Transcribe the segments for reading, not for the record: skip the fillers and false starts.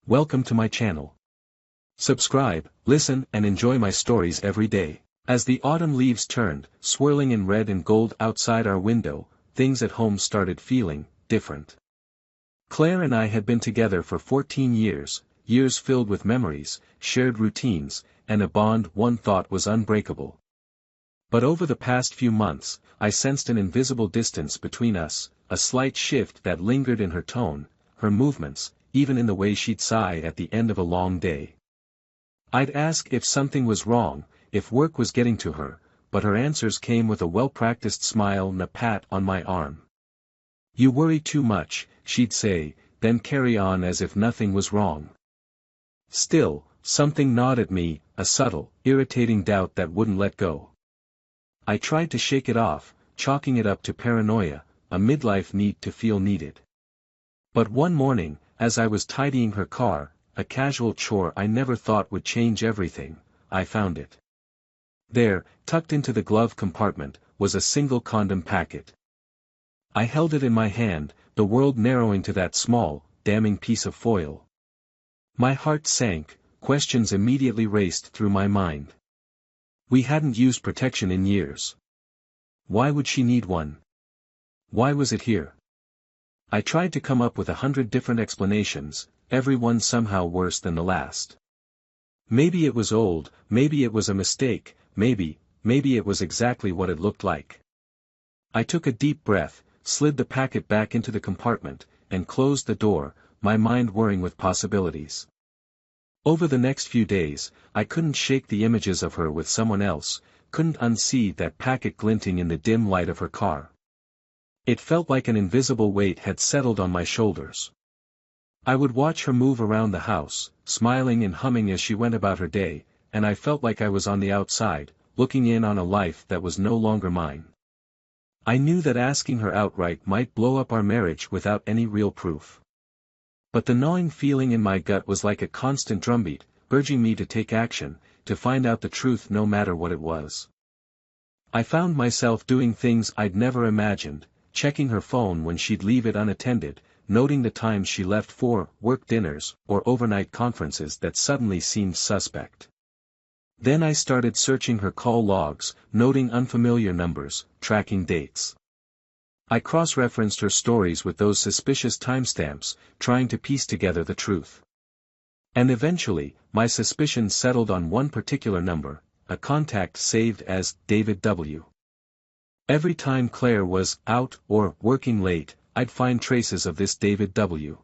Welcome to my channel. Subscribe, listen and enjoy my stories every day. As the autumn leaves turned, swirling in red and gold outside our window, things at home started feeling different. Claire and I had been together for 14 years, years filled with memories, shared routines, and a bond one thought was unbreakable. But over the past few months, I sensed an invisible distance between us, a slight shift that lingered in her tone, her movements, even in the way she'd sigh at the end of a long day. I'd ask if something was wrong, if work was getting to her, but her answers came with a well-practiced smile and a pat on my arm. "You worry too much," she'd say, then carry on as if nothing was wrong. Still, something gnawed at me, a subtle, irritating doubt that wouldn't let go. I tried to shake it off, chalking it up to paranoia, a midlife need to feel needed. But one morning, as I was tidying her car, a casual chore I never thought would change everything, I found it. There, tucked into the glove compartment, was a single condom packet. I held it in my hand, the world narrowing to that small, damning piece of foil. My heart sank, questions immediately raced through my mind. We hadn't used protection in years. Why would she need one? Why was it here? I tried to come up with 100 different explanations, every one somehow worse than the last. Maybe it was old, maybe it was a mistake, maybe it was exactly what it looked like. I took a deep breath, slid the packet back into the compartment, and closed the door, my mind whirring with possibilities. Over the next few days, I couldn't shake the images of her with someone else, couldn't unsee that packet glinting in the dim light of her car. It felt like an invisible weight had settled on my shoulders. I would watch her move around the house, smiling and humming as she went about her day, and I felt like I was on the outside, looking in on a life that was no longer mine. I knew that asking her outright might blow up our marriage without any real proof. But the gnawing feeling in my gut was like a constant drumbeat, urging me to take action, to find out the truth no matter what it was. I found myself doing things I'd never imagined, checking her phone when she'd leave it unattended, noting the times she left for work dinners or overnight conferences that suddenly seemed suspect. Then I started searching her call logs, noting unfamiliar numbers, tracking dates. I cross-referenced her stories with those suspicious timestamps, trying to piece together the truth. And eventually, my suspicions settled on one particular number, a contact saved as David W. Every time Claire was out or working late, I'd find traces of this David W.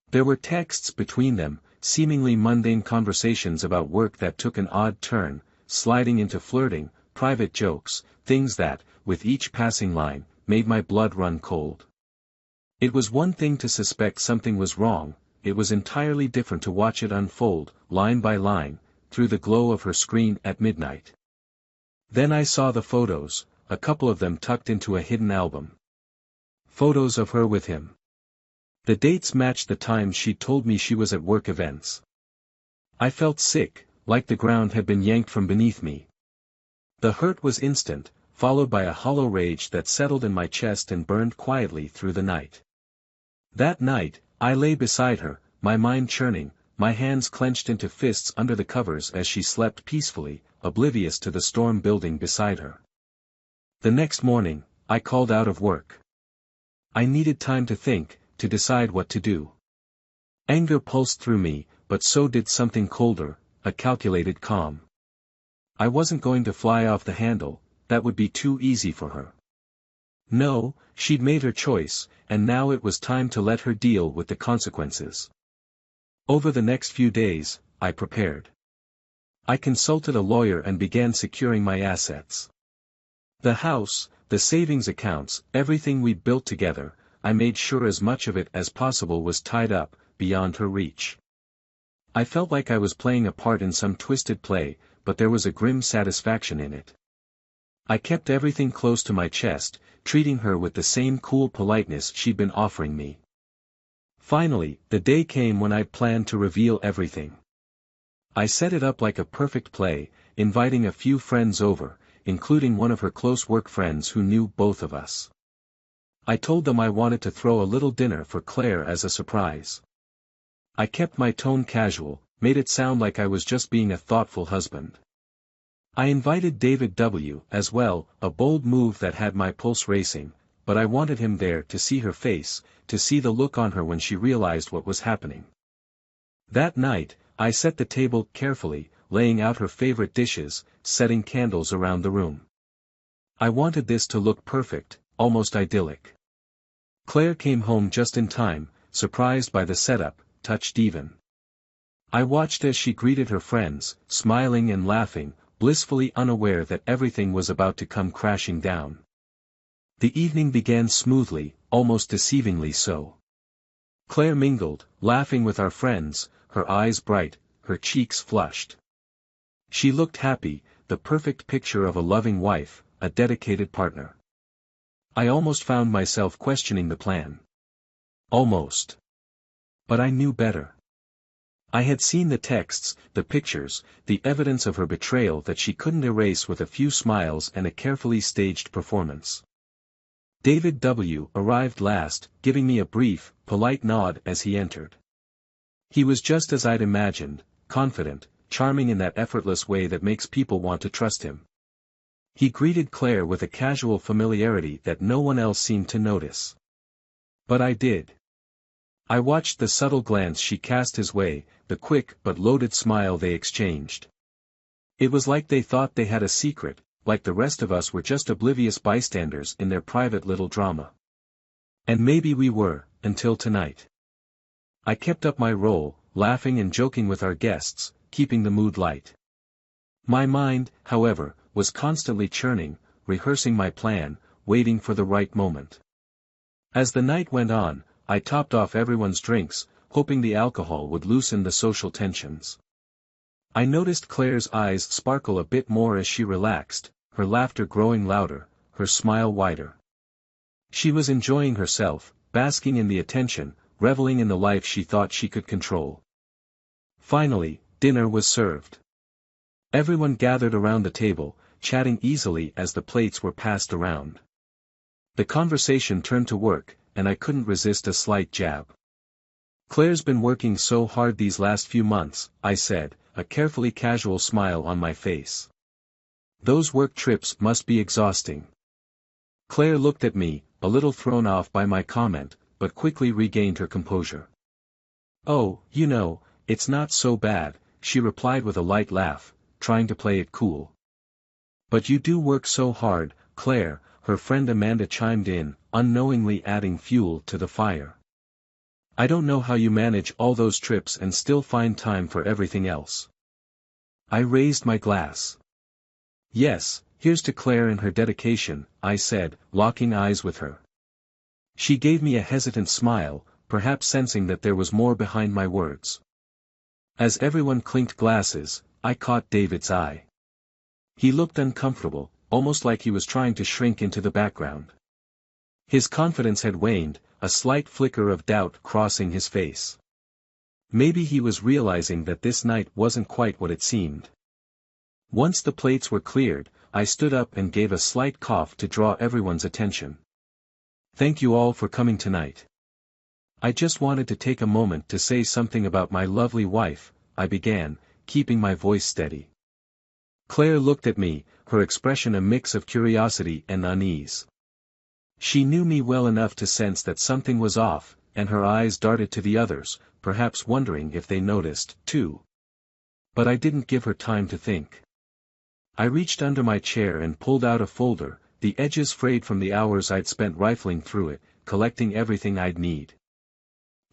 There were texts between them, seemingly mundane conversations about work that took an odd turn, sliding into flirting, private jokes, things that, with each passing line, made my blood run cold. It was one thing to suspect something was wrong, it was entirely different to watch it unfold, line by line, through the glow of her screen at midnight. Then I saw the photos, a couple of them tucked into a hidden album. Photos of her with him. The dates matched the times she told me she was at work events. I felt sick, like the ground had been yanked from beneath me. The hurt was instant, followed by a hollow rage that settled in my chest and burned quietly through the night. That night, I lay beside her, my mind churning, my hands clenched into fists under the covers as she slept peacefully, oblivious to the storm building beside her. The next morning, I called out of work. I needed time to think, to decide what to do. Anger pulsed through me, but so did something colder, a calculated calm. I wasn't going to fly off the handle, that would be too easy for her. No, she'd made her choice, and now it was time to let her deal with the consequences. Over the next few days, I prepared. I consulted a lawyer and began securing my assets. The house, the savings accounts, everything we'd built together, I made sure as much of it as possible was tied up, beyond her reach. I felt like I was playing a part in some twisted play, but there was a grim satisfaction in it. I kept everything close to my chest, treating her with the same cool politeness she'd been offering me. Finally, the day came when I'd planned to reveal everything. I set it up like a perfect play, inviting a few friends over, including one of her close work friends who knew both of us. I told them I wanted to throw a little dinner for Claire as a surprise. I kept my tone casual, made it sound like I was just being a thoughtful husband. I invited David W. as well, a bold move that had my pulse racing, but I wanted him there to see her face, to see the look on her when she realized what was happening. That night, I set the table carefully, laying out her favorite dishes, setting candles around the room. I wanted this to look perfect, almost idyllic. Claire came home just in time, surprised by the setup, touched even. I watched as she greeted her friends, smiling and laughing, blissfully unaware that everything was about to come crashing down. The evening began smoothly, almost deceivingly so. Claire mingled, laughing with our friends, her eyes bright, her cheeks flushed. She looked happy, the perfect picture of a loving wife, a dedicated partner. I almost found myself questioning the plan. Almost. But I knew better. I had seen the texts, the pictures, the evidence of her betrayal that she couldn't erase with a few smiles and a carefully staged performance. David W. arrived last, giving me a brief, polite nod as he entered. He was just as I'd imagined, confident, charming in that effortless way that makes people want to trust him. He greeted Claire with a casual familiarity that no one else seemed to notice. But I did. I watched the subtle glance she cast his way, the quick but loaded smile they exchanged. It was like they thought they had a secret, like the rest of us were just oblivious bystanders in their private little drama. And maybe we were, until tonight. I kept up my role, laughing and joking with our guests, keeping the mood light. My mind, however, was constantly churning, rehearsing my plan, waiting for the right moment. As the night went on, I topped off everyone's drinks, hoping the alcohol would loosen the social tensions. I noticed Claire's eyes sparkle a bit more as she relaxed, her laughter growing louder, her smile wider. She was enjoying herself, basking in the attention, reveling in the life she thought she could control. Finally, dinner was served. Everyone gathered around the table, chatting easily as the plates were passed around. The conversation turned to work, and I couldn't resist a slight jab. Claire's been working so hard these last few months, I said, a carefully casual smile on my face. Those work trips must be exhausting. Claire looked at me, a little thrown off by my comment, but quickly regained her composure. Oh, it's not so bad, she replied with a light laugh, trying to play it cool. But you do work so hard, Claire, her friend Amanda chimed in, unknowingly adding fuel to the fire. I don't know how you manage all those trips and still find time for everything else. I raised my glass. Yes, here's to Claire and her dedication, I said, locking eyes with her. She gave me a hesitant smile, perhaps sensing that there was more behind my words. As everyone clinked glasses, I caught David's eye. He looked uncomfortable, almost like he was trying to shrink into the background. His confidence had waned, a slight flicker of doubt crossing his face. Maybe he was realizing that this night wasn't quite what it seemed. Once the plates were cleared, I stood up and gave a slight cough to draw everyone's attention. Thank you all for coming tonight. I just wanted to take a moment to say something about my lovely wife, I began, keeping my voice steady. Claire looked at me, her expression a mix of curiosity and unease. She knew me well enough to sense that something was off, and her eyes darted to the others, perhaps wondering if they noticed, too. But I didn't give her time to think. I reached under my chair and pulled out a folder, the edges frayed from the hours I'd spent rifling through it, collecting everything I'd need.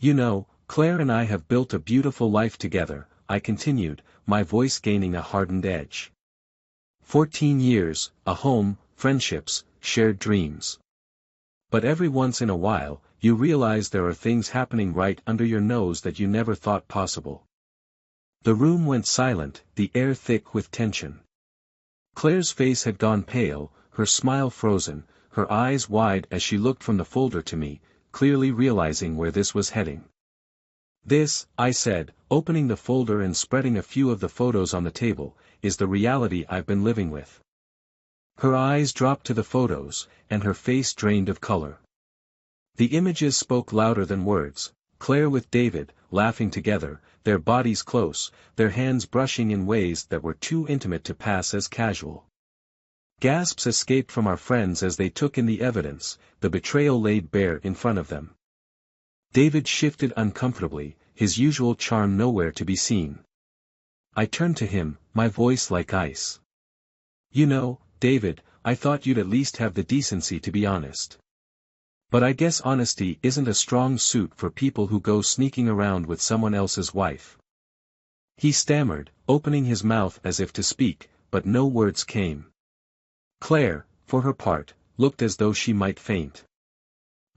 Claire and I have built a beautiful life together, I continued, my voice gaining a hardened edge. 14 years, a home, friendships, shared dreams. But every once in a while, you realize there are things happening right under your nose that you never thought possible. The room went silent, the air thick with tension. Claire's face had gone pale, her smile frozen, her eyes wide as she looked from the folder to me, clearly realizing where this was heading. This, I said, opening the folder and spreading a few of the photos on the table, is the reality I've been living with. Her eyes dropped to the photos, and her face drained of color. The images spoke louder than words, Claire with David, laughing together, their bodies close, their hands brushing in ways that were too intimate to pass as casual. Gasps escaped from our friends as they took in the evidence, the betrayal laid bare in front of them. David shifted uncomfortably, his usual charm nowhere to be seen. I turned to him, my voice like ice. "You know, David, I thought you'd at least have the decency to be honest. But I guess honesty isn't a strong suit for people who go sneaking around with someone else's wife." He stammered, opening his mouth as if to speak, but no words came. Claire, for her part, looked as though she might faint.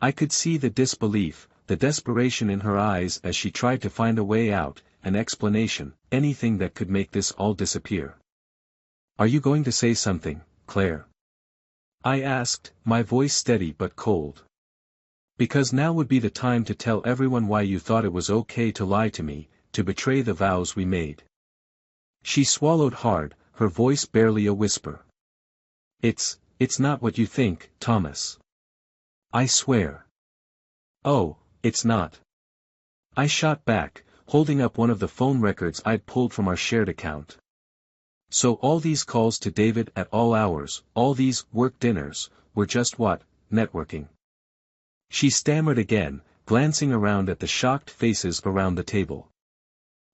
I could see the disbelief, the desperation in her eyes as she tried to find a way out, an explanation, anything that could make this all disappear. "Are you going to say something, Claire?" I asked, my voice steady but cold. "Because now would be the time to tell everyone why you thought it was okay to lie to me, to betray the vows we made." She swallowed hard, her voice barely a whisper. It's not what you think, Thomas. I swear." "Oh, it's not." I shot back, holding up one of the phone records I'd pulled from our shared account. "So all these calls to David at all hours, all these work dinners, were just what, networking?" She stammered again, glancing around at the shocked faces around the table.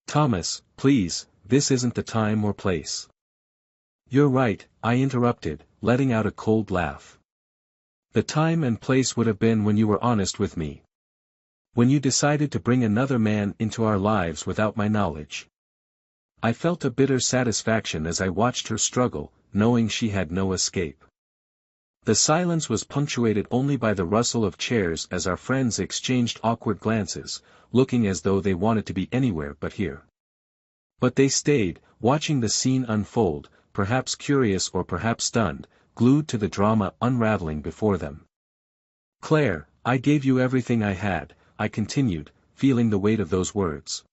"Thomas, please, this isn't the time or place." "You're right," I interrupted, letting out a cold laugh. "The time and place would have been when you were honest with me. When you decided to bring another man into our lives without my knowledge." I felt a bitter satisfaction as I watched her struggle, knowing she had no escape. The silence was punctuated only by the rustle of chairs as our friends exchanged awkward glances, looking as though they wanted to be anywhere but here. But they stayed, watching the scene unfold, perhaps curious or perhaps stunned, glued to the drama unraveling before them. "Claire, I gave you everything I had," I continued, feeling the weight of those words.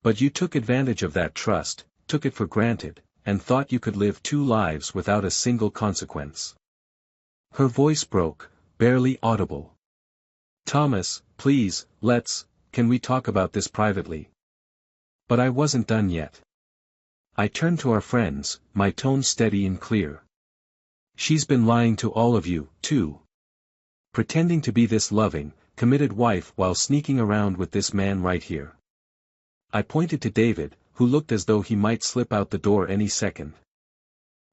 "But you took advantage of that trust, took it for granted, and thought you could live two lives without a single consequence." Her voice broke, barely audible. "Thomas, please, can we talk about this privately?" But I wasn't done yet. I turned to our friends, my tone steady and clear. "She's been lying to all of you, too. Pretending to be this loving, committed wife while sneaking around with this man right here." I pointed to David, who looked as though he might slip out the door any second.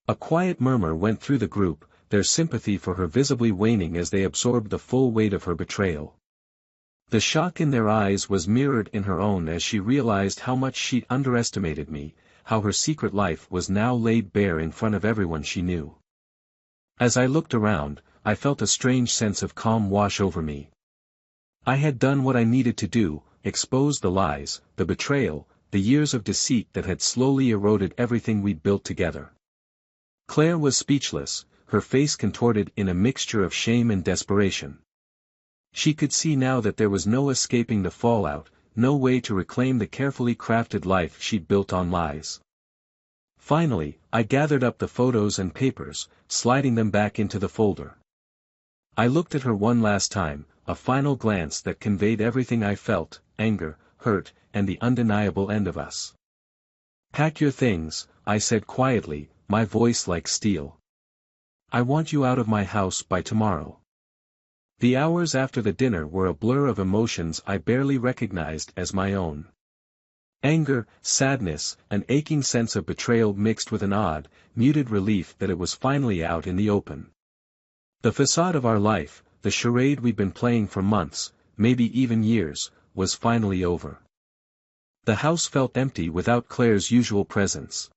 A quiet murmur went through the group, their sympathy for her visibly waning as they absorbed the full weight of her betrayal. The shock in their eyes was mirrored in her own as she realized how much she'd underestimated me, how her secret life was now laid bare in front of everyone she knew. As I looked around, I felt a strange sense of calm wash over me. I had done what I needed to do, exposed the lies, the betrayal, the years of deceit that had slowly eroded everything we'd built together. Claire was speechless, her face contorted in a mixture of shame and desperation. She could see now that there was no escaping the fallout, no way to reclaim the carefully crafted life she'd built on lies. Finally, I gathered up the photos and papers, sliding them back into the folder. I looked at her one last time, a final glance that conveyed everything I felt, anger, hurt, and the undeniable end of us. "Pack your things," I said quietly, my voice like steel. "I want you out of my house by tomorrow." The hours after the dinner were a blur of emotions I barely recognized as my own. Anger, sadness, an aching sense of betrayal mixed with an odd, muted relief that it was finally out in the open. The facade of our life, the charade we'd been playing for months, maybe even years, was finally over. The house felt empty without Claire's usual presence.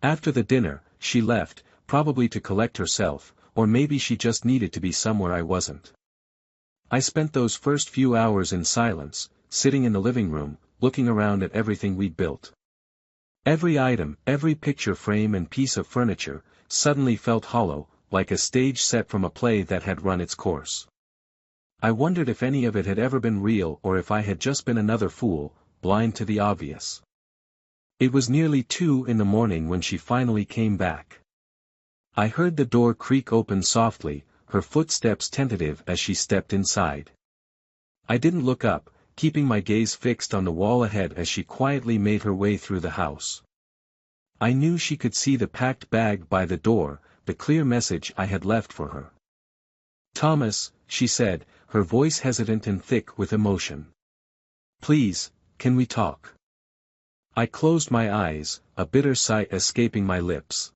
After the dinner, she left, probably to collect herself, or maybe she just needed to be somewhere I wasn't. I spent those first few hours in silence, sitting in the living room, looking around at everything we'd built. Every item, every picture frame and piece of furniture, suddenly felt hollow, like a stage set from a play that had run its course. I wondered if any of it had ever been real or if I had just been another fool, blind to the obvious. It was nearly 2 in the morning when she finally came back. I heard the door creak open softly, her footsteps tentative as she stepped inside. I didn't look up, keeping my gaze fixed on the wall ahead as she quietly made her way through the house. I knew she could see the packed bag by the door, the clear message I had left for her. "Thomas," she said, her voice hesitant and thick with emotion. "Please, can we talk?" I closed my eyes, a bitter sigh escaping my lips.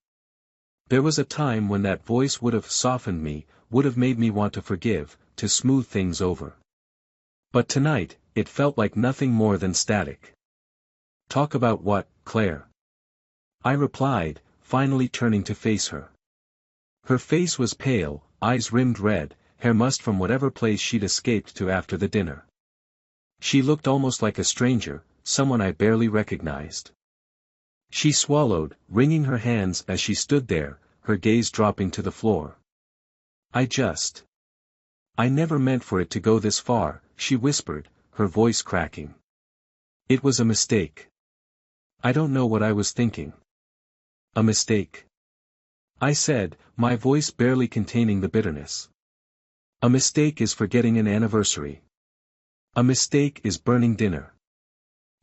There was a time when that voice would have softened me, would have made me want to forgive, to smooth things over. But tonight, it felt like nothing more than static. "Talk about what, Claire?" I replied, finally turning to face her. Her face was pale, eyes rimmed red, hair mussed from whatever place she'd escaped to after the dinner. She looked almost like a stranger, someone I barely recognized. She swallowed, wringing her hands as she stood there, her gaze dropping to the floor. I never meant for it to go this far," she whispered, her voice cracking. "It was a mistake. I don't know what I was thinking." "A mistake?" I said, my voice barely containing the bitterness. "A mistake is forgetting an anniversary. A mistake is burning dinner.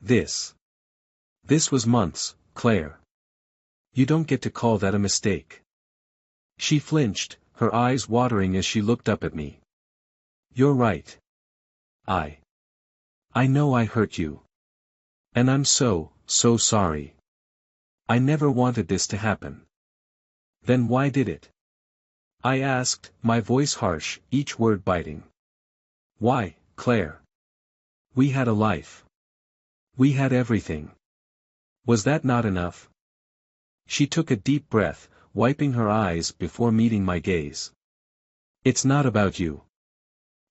This was months, Claire. You don't get to call that a mistake." She flinched, her eyes watering as she looked up at me. "You're right. I know I hurt you. And I'm so sorry. I never wanted this to happen." "Then why did it?" I asked, my voice harsh, each word biting. "Why, Claire? We had a life. We had everything. Was that not enough?" She took a deep breath, wiping her eyes before meeting my gaze. "It's not about you.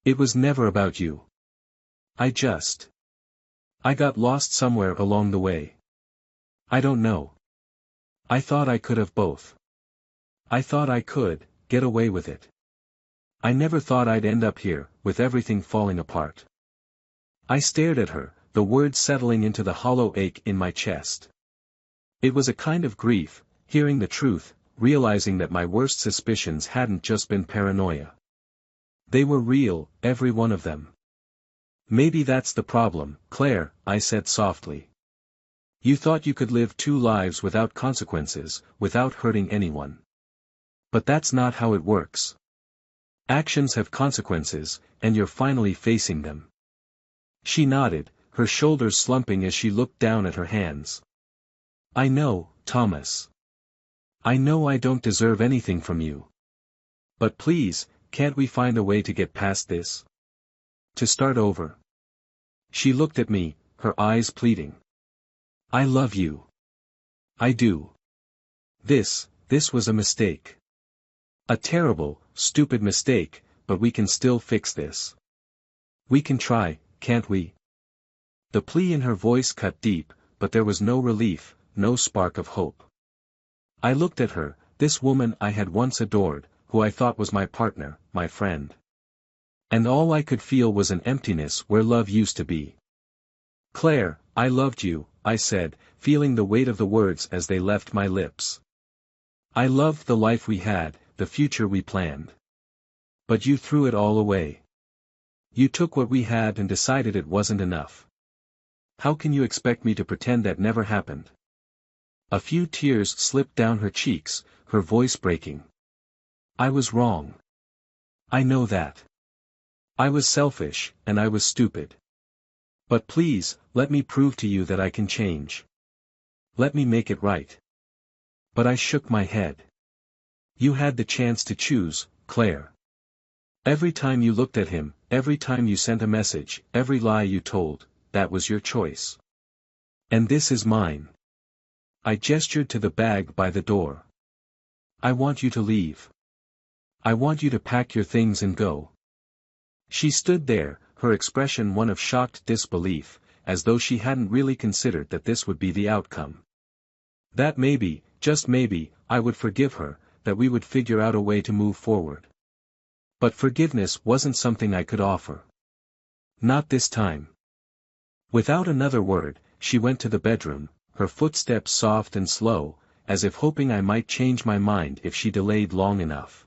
It was never about you. I got lost somewhere along the way. I don't know. I thought I could have both. I thought I could get away with it. I never thought I'd end up here, with everything falling apart." I stared at her, the words settling into the hollow ache in my chest. It was a kind of grief, hearing the truth, realizing that my worst suspicions hadn't just been paranoia. They were real, every one of them. "Maybe that's the problem, Claire," I said softly. "You thought you could live two lives without consequences, without hurting anyone. But that's not how it works. Actions have consequences, and you're finally facing them." She nodded, her shoulders slumping as she looked down at her hands. "I know, Thomas. I know I don't deserve anything from you. But please, can't we find a way to get past this? To start over?" She looked at me, her eyes pleading. "I love you. I do. This was a mistake. A terrible, stupid mistake, but we can still fix this. We can try, can't we?" The plea in her voice cut deep, but there was no relief, no spark of hope. I looked at her, this woman I had once adored, who I thought was my partner, my friend. And all I could feel was an emptiness where love used to be. "Claire, I loved you," I said, feeling the weight of the words as they left my lips. "I loved the life we had, the future we planned. But you threw it all away. You took what we had and decided it wasn't enough. How can you expect me to pretend that never happened?" A few tears slipped down her cheeks, her voice breaking. "I was wrong. I know that. I was selfish, and I was stupid. But please, let me prove to you that I can change. Let me make it right." But I shook my head. "You had the chance to choose, Claire. Every time you looked at him, every time you sent a message, every lie you told, that was your choice. And this is mine." I gestured to the bag by the door. "I want you to leave. I want you to pack your things and go." She stood there, her expression one of shocked disbelief, as though she hadn't really considered that this would be the outcome. That maybe, just maybe, I would forgive her, that we would figure out a way to move forward. But forgiveness wasn't something I could offer. Not this time. Without another word, she went to the bedroom, her footsteps soft and slow, as if hoping I might change my mind if she delayed long enough.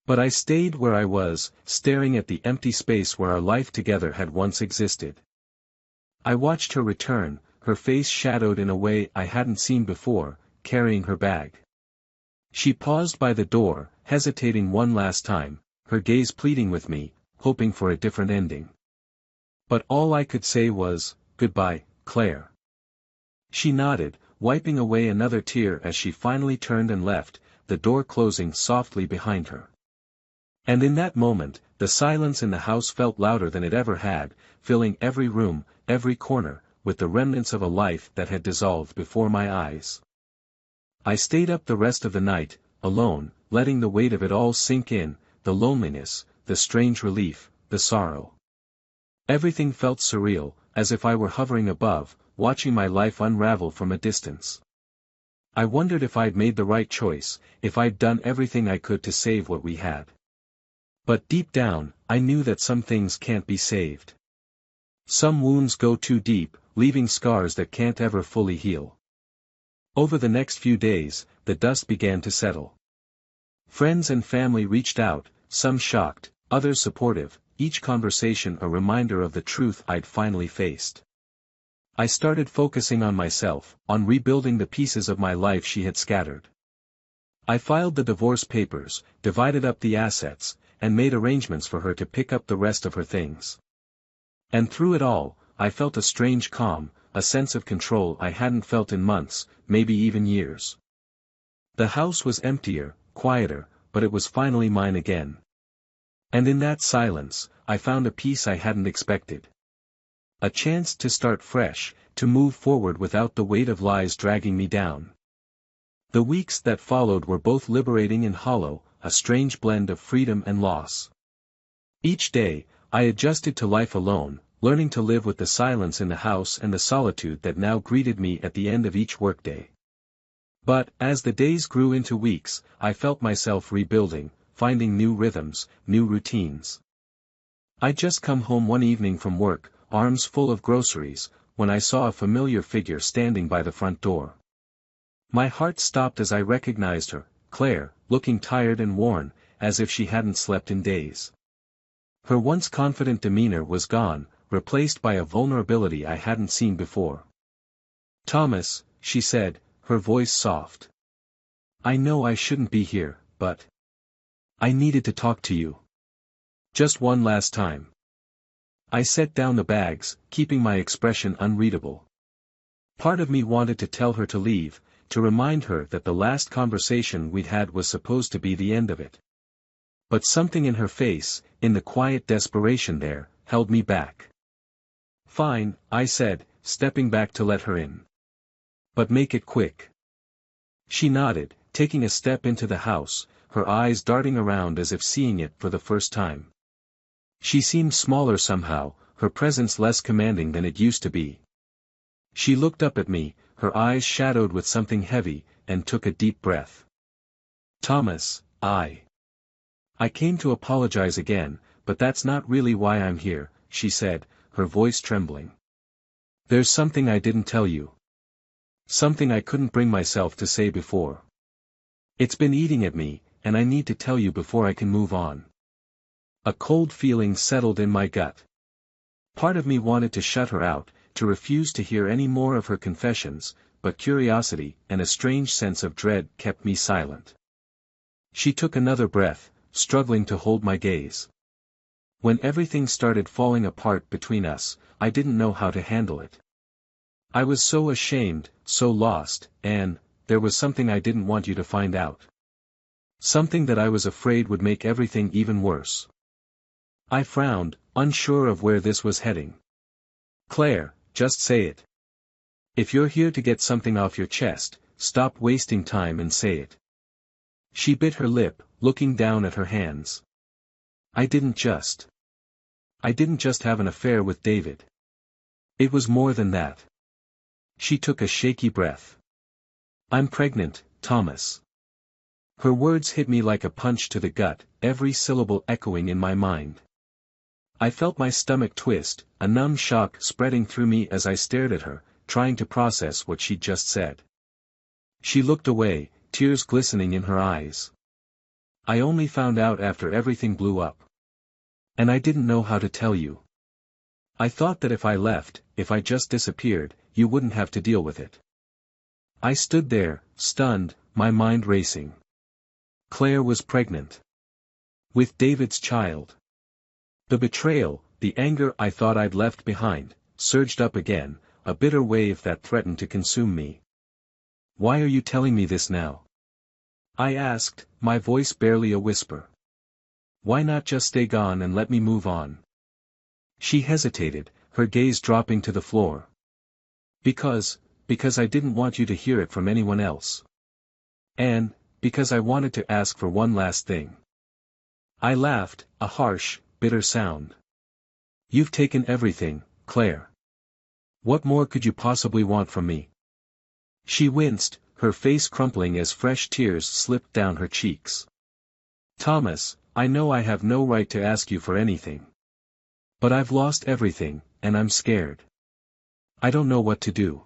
But I stayed where I was, staring at the empty space where our life together had once existed. I watched her return, her face shadowed in a way I hadn't seen before, carrying her bag. She paused by the door, hesitating one last time, her gaze pleading with me, hoping for a different ending. But all I could say was, "Goodbye, Claire." She nodded, wiping away another tear as she finally turned and left, the door closing softly behind her. And in that moment, the silence in the house felt louder than it ever had, filling every room, every corner, with the remnants of a life that had dissolved before my eyes. I stayed up the rest of the night, alone, letting the weight of it all sink in, the loneliness, the strange relief, the sorrow. Everything felt surreal, as if I were hovering above, watching my life unravel from a distance. I wondered if I'd made the right choice, if I'd done everything I could to save what we had. But deep down, I knew that some things can't be saved. Some wounds go too deep, leaving scars that can't ever fully heal. Over the next few days, the dust began to settle. Friends and family reached out, some shocked, others supportive, each conversation a reminder of the truth I'd finally faced. I started focusing on myself, on rebuilding the pieces of my life she had scattered. I filed the divorce papers, divided up the assets, and made arrangements for her to pick up the rest of her things. And through it all, I felt a strange calm, a sense of control I hadn't felt in months, maybe even years. The house was emptier, quieter, but it was finally mine again. And in that silence, I found a peace I hadn't expected. A chance to start fresh, to move forward without the weight of lies dragging me down. The weeks that followed were both liberating and hollow, a strange blend of freedom and loss. Each day, I adjusted to life alone, learning to live with the silence in the house and the solitude that now greeted me at the end of each workday. But, as the days grew into weeks, I felt myself rebuilding, finding new rhythms, new routines. I'd just come home one evening from work, arms full of groceries, when I saw a familiar figure standing by the front door. My heart stopped as I recognized her, Claire, looking tired and worn, as if she hadn't slept in days. Her once confident demeanor was gone, replaced by a vulnerability I hadn't seen before. "Thomas," she said, her voice soft. "I know I shouldn't be here, but I needed to talk to you. Just one last time." I set down the bags, keeping my expression unreadable. Part of me wanted to tell her to leave, to remind her that the last conversation we'd had was supposed to be the end of it. But something in her face, in the quiet desperation there, held me back. "Fine," I said, stepping back to let her in. "But make it quick." She nodded, taking a step into the house, her eyes darting around as if seeing it for the first time. She seemed smaller somehow, her presence less commanding than it used to be. She looked up at me, her eyes shadowed with something heavy, and took a deep breath. "Thomas, I came to apologize again, but that's not really why I'm here," she said, her voice trembling. "There's something I didn't tell you. Something I couldn't bring myself to say before. It's been eating at me, and I need to tell you before I can move on." A cold feeling settled in my gut. Part of me wanted to shut her out, to refuse to hear any more of her confessions, but curiosity and a strange sense of dread kept me silent. She took another breath, struggling to hold my gaze. "When everything started falling apart between us, I didn't know how to handle it. I was so ashamed, so lost, and there was something I didn't want you to find out. Something that I was afraid would make everything even worse." I frowned, unsure of where this was heading. "Claire, just say it. If you're here to get something off your chest, stop wasting time and say it." She bit her lip, looking down at her hands. I didn't just have an affair with David. It was more than that." She took a shaky breath. "I'm pregnant, Thomas." Her words hit me like a punch to the gut, every syllable echoing in my mind. I felt my stomach twist, a numb shock spreading through me as I stared at her, trying to process what she'd just said. She looked away, tears glistening in her eyes. "I only found out after everything blew up. And I didn't know how to tell you. I thought that if I left, if I just disappeared, you wouldn't have to deal with it. I stood there, stunned, my mind racing. Claire was pregnant. With David's child. The betrayal, the anger I thought I'd left behind, surged up again, a bitter wave that threatened to consume me. Why are you telling me this now? I asked, my voice barely a whisper. Why not just stay gone and let me move on? She hesitated, her gaze dropping to the floor. Because I didn't want you to hear it from anyone else. And, because I wanted to ask for one last thing. I laughed, a harsh, bitter sound. You've taken everything, Claire. What more could you possibly want from me? She winced, her face crumpling as fresh tears slipped down her cheeks. Thomas, I know I have no right to ask you for anything. But I've lost everything, and I'm scared. I don't know what to do.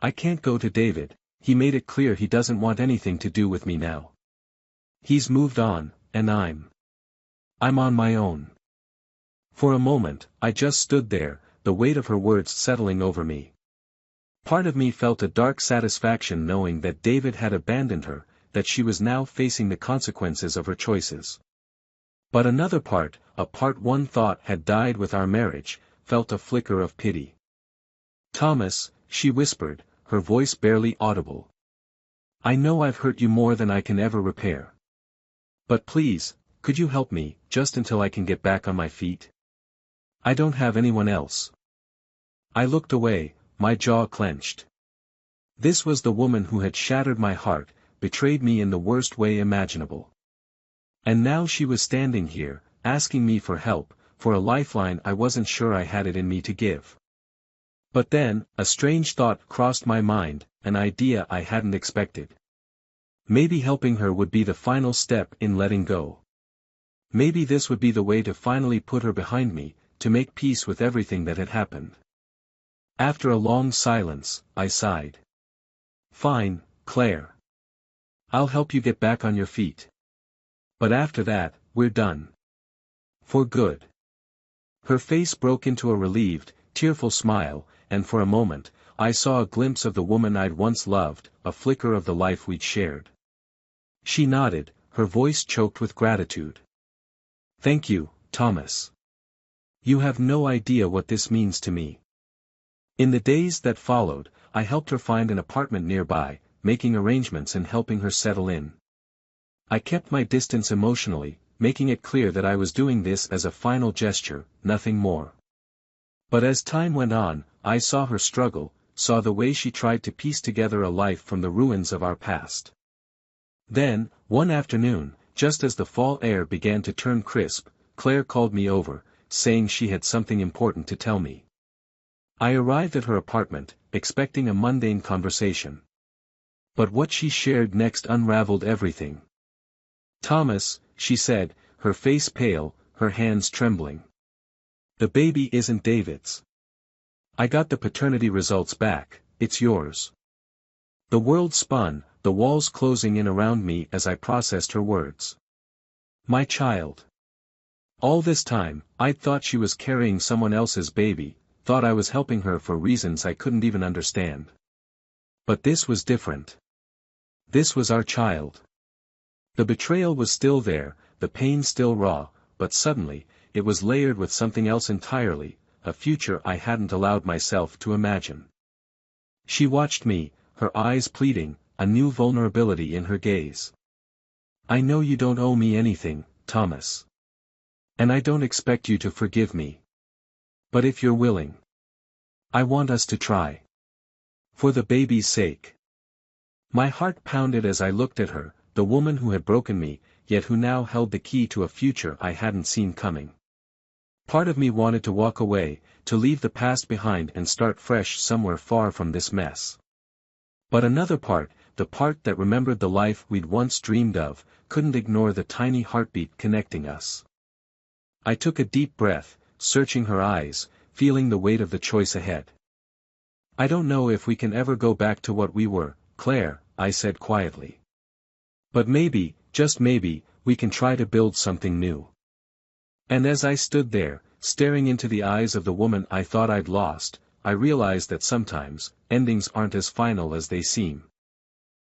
I can't go to David, he made it clear he doesn't want anything to do with me now. He's moved on, and I'm on my own. For a moment, I just stood there, the weight of her words settling over me. Part of me felt a dark satisfaction knowing that David had abandoned her, that she was now facing the consequences of her choices. But another part, a part one thought had died with our marriage, felt a flicker of pity. Thomas, she whispered, her voice barely audible. I know I've hurt you more than I can ever repair. But please, could you help me, just until I can get back on my feet? I don't have anyone else. I looked away, my jaw clenched. This was the woman who had shattered my heart, betrayed me in the worst way imaginable. And now she was standing here, asking me for help, for a lifeline I wasn't sure I had it in me to give. But then, a strange thought crossed my mind, an idea I hadn't expected. Maybe helping her would be the final step in letting go. Maybe this would be the way to finally put her behind me, to make peace with everything that had happened. After a long silence, I sighed. Fine, Claire. I'll help you get back on your feet. But after that, we're done. For good. Her face broke into a relieved, tearful smile, and for a moment, I saw a glimpse of the woman I'd once loved, a flicker of the life we'd shared. She nodded, her voice choked with gratitude. Thank you, Thomas. You have no idea what this means to me. In the days that followed, I helped her find an apartment nearby, making arrangements and helping her settle in. I kept my distance emotionally, making it clear that I was doing this as a final gesture, nothing more. But as time went on, I saw her struggle, saw the way she tried to piece together a life from the ruins of our past. Then, one afternoon, just as the fall air began to turn crisp, Claire called me over, saying she had something important to tell me. I arrived at her apartment, expecting a mundane conversation. But what she shared next unraveled everything. Thomas, she said, her face pale, her hands trembling. The baby isn't David's. I got the paternity results back, it's yours. The world spun, the walls closing in around me as I processed her words. My child. All this time, I'd thought she was carrying someone else's baby, thought I was helping her for reasons I couldn't even understand. But this was different. This was our child. The betrayal was still there, the pain still raw, but suddenly, it was layered with something else entirely, a future I hadn't allowed myself to imagine. She watched me, her eyes pleading, a new vulnerability in her gaze. I know you don't owe me anything, Thomas. And I don't expect you to forgive me. But if you're willing, I want us to try. For the baby's sake. My heart pounded as I looked at her, the woman who had broken me, yet who now held the key to a future I hadn't seen coming. Part of me wanted to walk away, to leave the past behind and start fresh somewhere far from this mess. But another part, the part that remembered the life we'd once dreamed of, couldn't ignore the tiny heartbeat connecting us. I took a deep breath, searching her eyes, feeling the weight of the choice ahead. I don't know if we can ever go back to what we were, Claire, I said quietly. But maybe, just maybe, we can try to build something new. And as I stood there, staring into the eyes of the woman I thought I'd lost, I realized that sometimes, endings aren't as final as they seem.